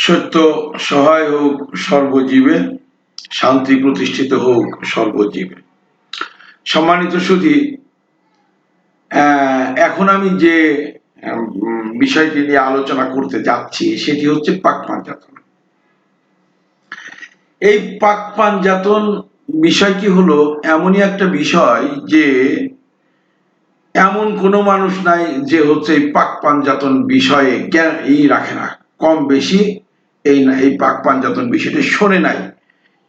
সত্য সহায় হোক সর্বজীবে, শান্তি প্রতিষ্ঠিত হোক সর্বজীবে। সম্মানিত সুধী, এখন আমি যে বিষয়টি নিয়ে আলোচনা করতে যাচ্ছি সেটি হচ্ছে পাক পাঞ্জাতন। এই পাক পাঞ্জাতন বিষয়টি হলো এমনই একটা বিষয় যে এমন কোনো মানুষ নাই যে হচ্ছে এই পাক পাঞ্জাতন বিষয়ে জ্ঞান রাখে না, কম বেশি এই পাক পাঞ্জাতন বিষয়টি শোনে নাই,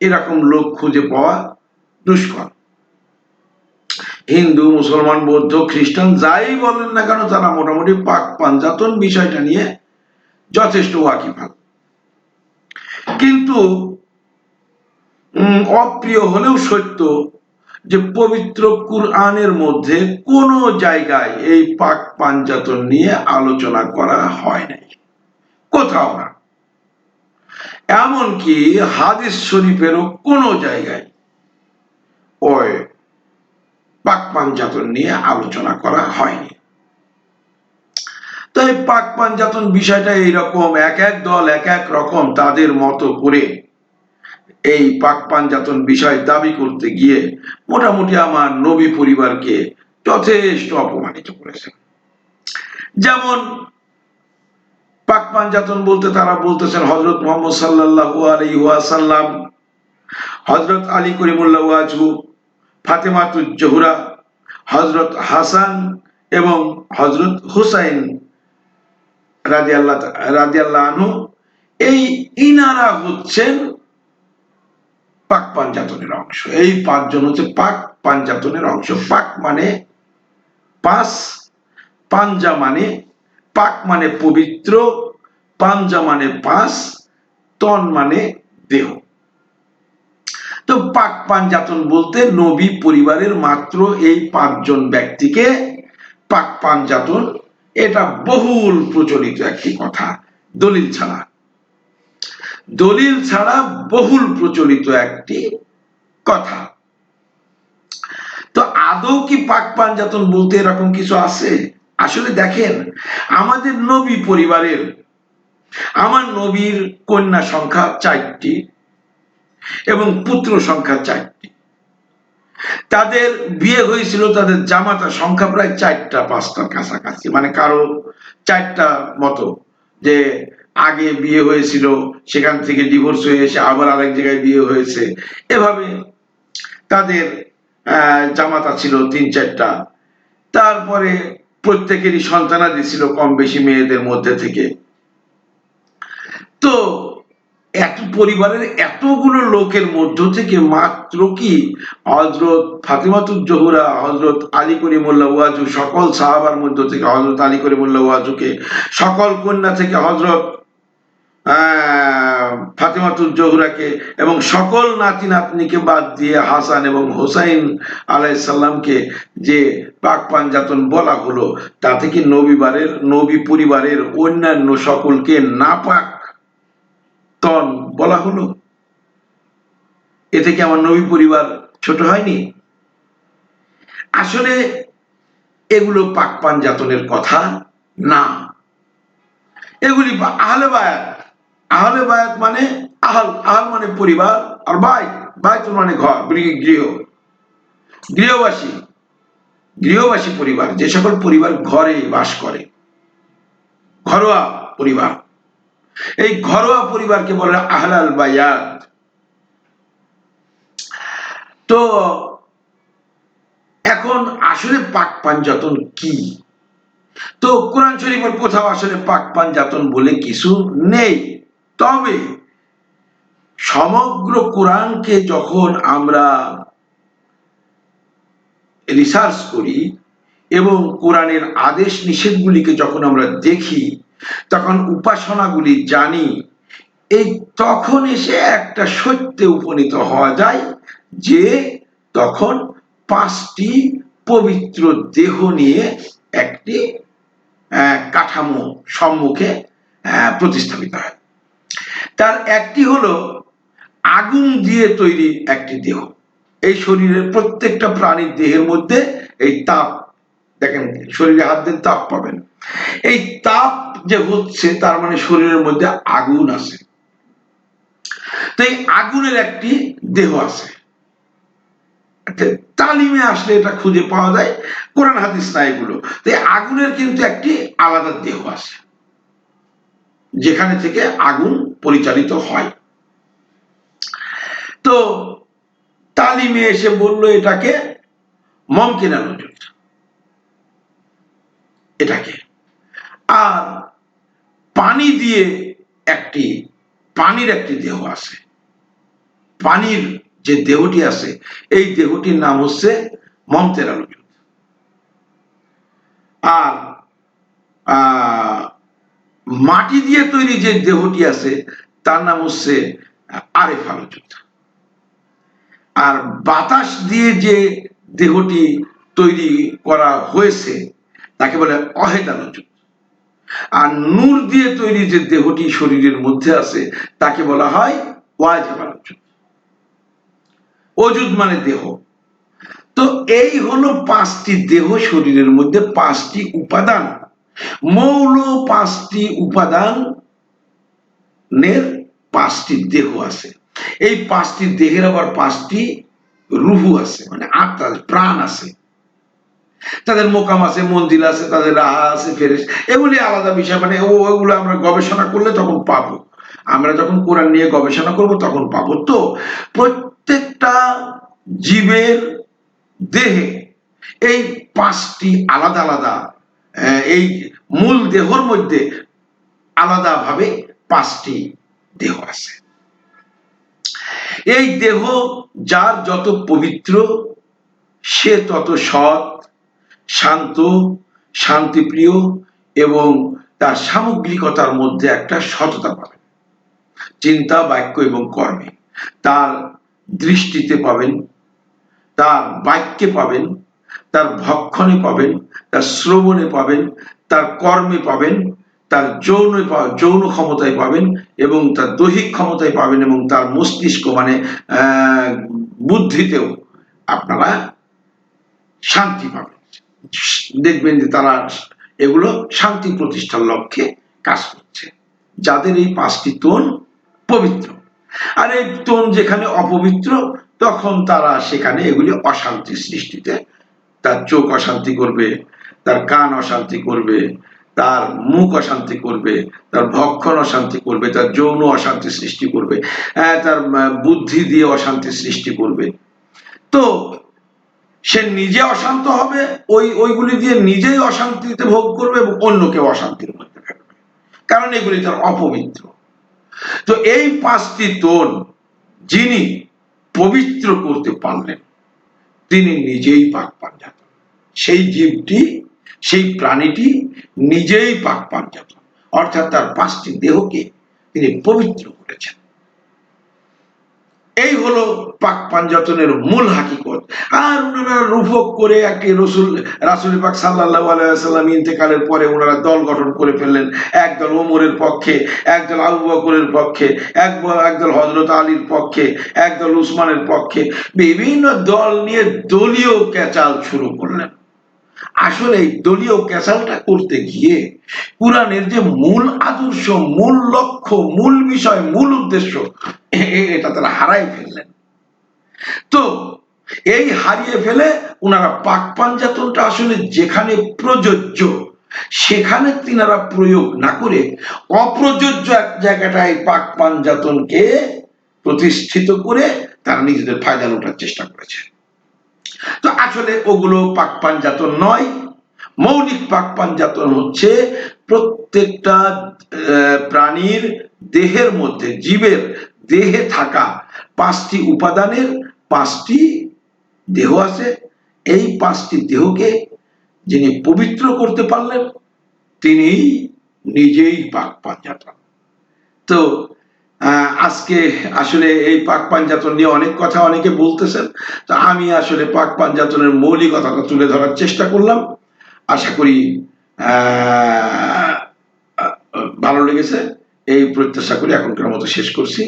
এরকম লোক খুঁজে পাওয়া দুষ্কর। হিন্দু, মুসলমান, বৌদ্ধ, খ্রিস্টান যাই বলেন না কেন, তারা মোটামুটি পাক পাঞ্জাতন বিষয়টা নিয়ে যথেষ্ট ওয়াকিবহাল। কিন্তু অপ্রিয় হলেও সত্য যে পবিত্র কুরআনের মধ্যে কোন জায়গায় এই পাক পাঞ্জাতন নিয়ে আলোচনা করা হয় নাই, কোথাও না। এমনকি হাদিস শরীফেরও কোন জায়গায় ওই পাক পাঞ্জাতন নিয়ে আলোচনা করা হয়নি। তো এই পাক পাঞ্জাতন বিষয়টা এইরকম, এক এক দল এক এক রকম তাদের মতো করে এই পাক পাঞ্জাতন বিষয় দাবি করতে গিয়ে মোটামুটি আমার নবী পরিবারকে যথেষ্ট অপমানিত করেছে। যেমন পাক পাঞ্জাতন বলতে তারা বলতেছেন হযরত মুহাম্মদ সাল্লাল্লাহু আলাইহি ওয়াসাল্লাম, হযরত আলী করিমুল্লাহ ওয়াজহু, ফাতেমাতুজ জোহরা, হযরত হাসান এবং হযরত হুসাইন রাদিয়াল্লাহু আনহু, এই ইনারা হচ্ছেন পাক পাঞ্জাতনের অংশ। এই পাঁচজন হচ্ছে পাক পাঞ্জাতনের অংশ। পাক মানে পাঁচ, পাঞ্জা মানে পাক মানে পবিত্র, পাঞ্জা মানে পাঁচ, তন মানে দেহ। তো পাক পাঞ্জাতন বলতে নবী পরিবারের মাত্র এই পাঁচজন ব্যক্তিকে পাক পাঞ্জাতন, এটা বহুল প্রচলিত একটি কথা, দলিল ছাড়া বহুল প্রচলিত একটি কথা। তো আদৌ কি পাক পাঞ্জাতন বলতে এরকম কিছু আছে? আসলে দেখেন, আমাদের নবী পরিবারের, আমার নবীর কন্যা সংখ্যা 4টি এবং পুত্র সংখ্যা 4টি। তাদের বিয়ে হয়েছিল, তাদের জামাতা সংখ্যা প্রায় 4টা 5টার কাছাকাছি, মানে কারো 4টা মতো, যে আগে বিয়ে হয়েছিল, সেখান থেকে ডিভোর্স হয়ে এসে আবার আরেক জায়গায় বিয়ে হয়েছে, এভাবে তাদের জামাতা ছিল 3-4টা। তারপরে প্রত্যেকেরই সন্তানাদি ছিল কম বেশি মেয়েদের মধ্যে থেকে। তো এত পরিবারের এতগুলো লোকের মধ্য থেকে মাত্র কি হযরত ফাতেমাতুজ জোহরা, হযরত আলী করিমুল্লাহ ওয়াজহু, সকল সাহাবার মধ্য থেকে হযরত আলী করিমুল্লাহ ওয়াজহুকে, সকল কন্যা থেকে হযরত ফাতেমাতুজ জোহরাকে এবং সকল নাতি নাতনিকে বাদ দিয়ে হাসান এবং হুসাইন আলাইহিস সালামকে যে পাক পাঞ্জাতন বলা হলো, তাতে কি নবী পরিবারের অন্যান্য সকলকে নাপাক তন বলা হলো? এতে কি আমার নবী পরিবার ছোট হয়নি? আসলে এগুলো পাক পাঞ্জাতনের কথা না, এগুলি আহলে বায়াত। আহলে বায়াত মানে আহল মানে পরিবার, আর বাইত মানে ঘর, গৃহবাসী পরিবার, যে সকল পরিবার ঘরে বাস করে, ঘরোয়া পরিবার, এই ঘরোয়া পরিবারকে বলে আহলাল বায়াত। তো এখন আসলে পাক পাঞ্জাতন কি? তো কোরআন শরীফের কোথাও আসলে পাক পাঞ্জাতন বলে কিছু নেই। তবে সমগ্র কোরআনকে যখন আমরা রিসার্চ করি এবং কোরআনের আদেশ নিষেধগুলিকে যখন আমরা দেখি, তখন উপাসনাগুলি জানি, এই তখন এসে একটা সত্যে উপনীত হওয়া যায় যে তখন 5টি পবিত্র দেহ নিয়ে একটি কাঠামো সম্মুখে প্রতিস্থাপিত হয়। তার একটি হলো আগুন দিয়ে তৈরি একটি দেহ। এই শরীরের প্রত্যেকটা প্রাণীর দেহের মধ্যে এই তাপ, দেখেন শরীরে হাত দিন তাপ পাবেন, এই তাপ যে হচ্ছে তার মানে শরীরের মধ্যে আগুন আছে। তো এই আগুনের একটি দেহ আছে, তালিমে আসলে এটা খুঁজে পাওয়া যায়, কোরআন হাদিস না এগুলো। তো এই আগুনের কিন্তু একটি আলাদা দেহ আছে যেখানে থেকে আগুন পরিচালিত হয়। তো তালিমে এসে বলল এটাকে মমকিনা নজুদ, এটাকে। আর পানি দিয়ে পানির একটি দেহ আছে, পানির যে দেহটি আছে এই দেহটির নাম হচ্ছে মমতেরা নজুদ। আর মাটি দিয়ে তৈরি যে দেহটি আছে তার নাম হচ্ছে আরেফা নজুদ। আর বাতাস দিয়ে যে দেহটি তৈরি করা হয়েছে তাকে বলে অহেদা নজুদ। আর নূর দিয়ে তৈরি যে দেহটি শরীরের মধ্যে আছে তাকে বলা হয় ওয়াজিবা নজুদ। অজুদ মানে দেহ। তো এই হলো পাঁচটি দেহ শরীরের মধ্যে, পাঁচটি উপাদান, মৌল পাঁচটি উপাদানের পাঁচটি দেহ আছে। এই পাঁচটি দেহের আবার পাঁচটি রুহু আছে, মানে আত্মা, প্রাণ আছে। তাদের মোকাম আছে, মন্দির আছে, তাদের রাহা আছে, ফেরেশ, এগুলি আলাদা বিষয়। মানে ওগুলো আমরা গবেষণা করলে তখন পাবো, আমরা যখন কোরআন নিয়ে গবেষণা করব তখন পাবো। তো প্রত্যেকটা জীবের দেহে এই পাঁচটি আলাদা আলাদা, এই মূল দেহর মধ্যে আলাদাভাবে পাঁচটি দেহ আছে। এই দেহ যার যত পবিত্র সে তত সৎ, শান্ত, শান্তিপ্রিয় এবং তার সামগ্রিকতার মধ্যে একটা সততা পাবেন। চিন্তা, বাক্য এবং কর্মে তার দৃষ্টিতে পাবেন, তার বাক্যে পাবেন, তার ভক্ষণে পাবেন, তার শ্রবণে পাবেন, তার কর্মে পাবেন, তার যৌন ক্ষমতায় পাবেন এবং তার দৈহিক ক্ষমতায় পাবেন এবং তার মস্তিষ্ক মানে বুদ্ধিতেও আপনারা শান্তি পাবেন। দেখবেন যে তারা এগুলো শান্তি প্রতিষ্ঠার লক্ষ্যে কাজ করছে, যাদের এই পাঁচটি তোন পবিত্র। আর এই তোন যেখানে অপবিত্র তখন তারা সেখানে এগুলি অশান্তি সৃষ্টিতে, তার চোখ অশান্তি করবে, তার কান অশান্তি করবে, তার মুখ অশান্তি করবে, তার ভক্ষণ অশান্তি করবে, তার যৌন অশান্তি সৃষ্টি করবে, তার বুদ্ধি দিয়ে অশান্তি সৃষ্টি করবে। তো সে নিজে অশান্ত হবে, ওইগুলি দিয়ে নিজেই অশান্তিতে ভোগ করবে এবং অন্যকে অশান্তির মধ্যে ফেলবে, কারণ এগুলি তার অপবিত্র। তো এই পাঁচটি তোন যিনি পবিত্র করতে পারলেন তিনি নিজেই পাক পাঞ্জাতন। সেই জীবটি, সেই প্রাণীটি নিজেই পাক পাঞ্জাতন, অর্থাৎ তার পাঁচটি দেহকে তিনি পবিত্র করেছেন। এই হলো পাক পাঞ্জাতনের মূল হাকিকত। আর ওনারা রূপক করে একটি রাসূল পাক সাল্লাল্লাহু আলাইহি ওয়াসাল্লাম ইন্তেকালের পরে ওনারা দল গঠন করে ফেললেন। একদল ওমরের পক্ষে, একদল আবু বকরের পক্ষে, একদল হযরত আলীর পক্ষে, একদল উসমানের পক্ষে, বিভিন্ন দল নিয়ে দলীয় ক্যাচাল শুরু করলেন। আসলে এই দলীয় ক্যাচালটা করতে গিয়ে কুরআনের যে মূল আদর্শ, মূল লক্ষ্য, মূল বিষয়, মূল উদ্দেশ্য এটা তারা হারাই ফেললেন। তো এই হারিয়ে ফেলে ওনারা পাক পাঞ্জাতনটা আসলে যেখানে প্রযোজ্য সেখানে তিনারা প্রয়োগ না করে অপ্রযোজ্য এক জায়গাটায় পাক পাঞ্জাতনকে প্রতিষ্ঠিত করে তারা নিজেদের ফায়দা লোটার চেষ্টা করেছে। তো আসলে ওগুলো পাক পাঞ্জাতন নয়। মৌলিক পাক পাঞ্জাতন হচ্ছে প্রত্যেকটা প্রাণীর দেহের মধ্যে, জীবের দেহে থাকা পাঁচটি উপাদানের পাঁচটি দেহ আছে। এই পাঁচটি দেহকে যিনি পবিত্র করতে পারলেন তিনি নিজেই পাক পাঞ্জাতন। তো আজকে আসলে এই পাক পাঞ্জাতন নিয়ে অনেক কথা অনেকে বলতেছেন, তো আমি আসলে পাক পাঞ্জাতনের মৌলিকতাটা তুলে ধরার চেষ্টা করলাম। আশা করি ভালো লেগেছে, এই প্রত্যাশা করি এখনকার মতো শেষ করছি।